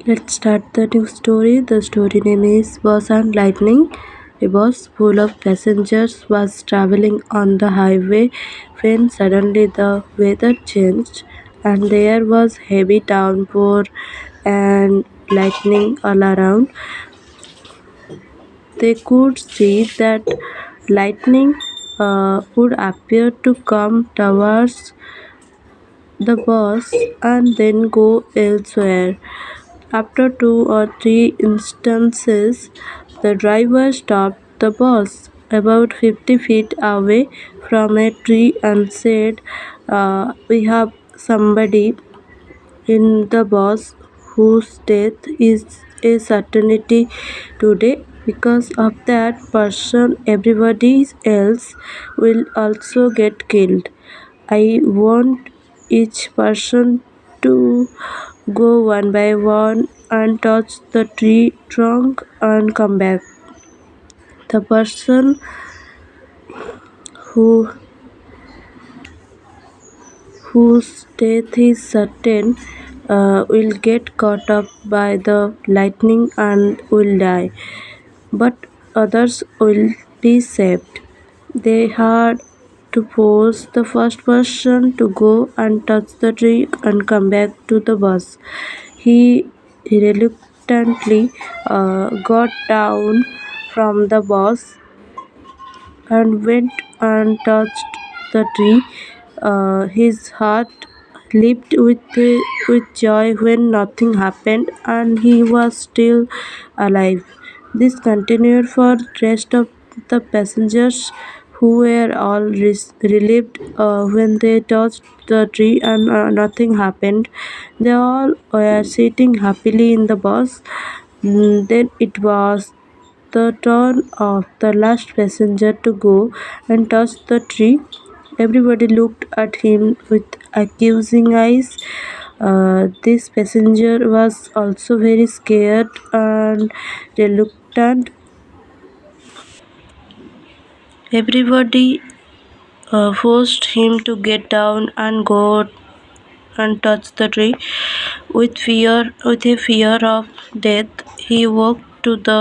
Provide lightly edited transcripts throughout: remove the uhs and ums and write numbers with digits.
Let's start the new story. The story name is Bus and Lightning. A bus full of passengers was traveling on the highway when suddenly the weather changed and there was heavy downpour and lightning all around. They could see that lightning would appear to come towards the bus and then go elsewhere. After two or three instances, the driver stopped the bus about 50 feet away from a tree and said, "We have somebody in the bus whose death is a certainty today. Because of that person, everybody else will also get killed. I want each person to go one by one and touch the tree trunk and come back. The person who whose death is certain will get caught up by the lightning and will die, but others will be saved." They had to force the first person to go and touch the tree and come back to the bus. He reluctantly got down from the bus and went and touched the tree. His heart leaped with joy when nothing happened and he was still alive. This continued for the rest of the passengers who were all relieved when they touched the tree and nothing happened. They all were sitting happily in the bus. Then it was the turn of the last passenger to go and touch the tree. Everybody looked at him with accusing eyes. This passenger was also very scared and reluctant. Everybody forced him to get down and go and touch the tree. With a fear of death, he walked to the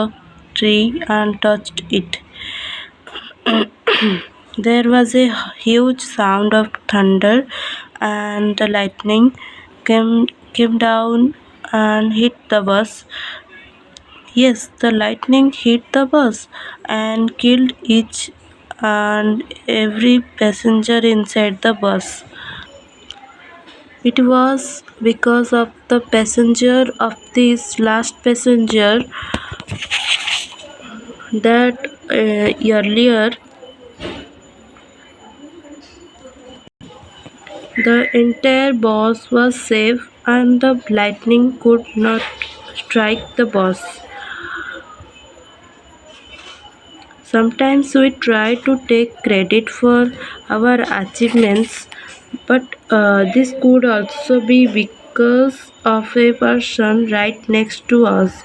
tree and touched it. There was a huge sound of thunder, and the lightning came down and hit the bus. Yes, the lightning hit the bus and killed each and every passenger inside the bus. It was because of the passenger of this last passenger that earlier the entire bus was safe and the lightning could not strike the bus. Sometimes we try to take credit for our achievements, but this could also be because of a person right next to us.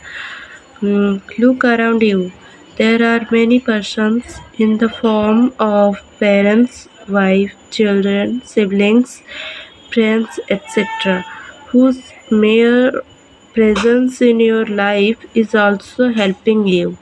Look around you. There are many persons in the form of parents, wife, children, siblings, friends, etc., whose mere presence in your life is also helping you.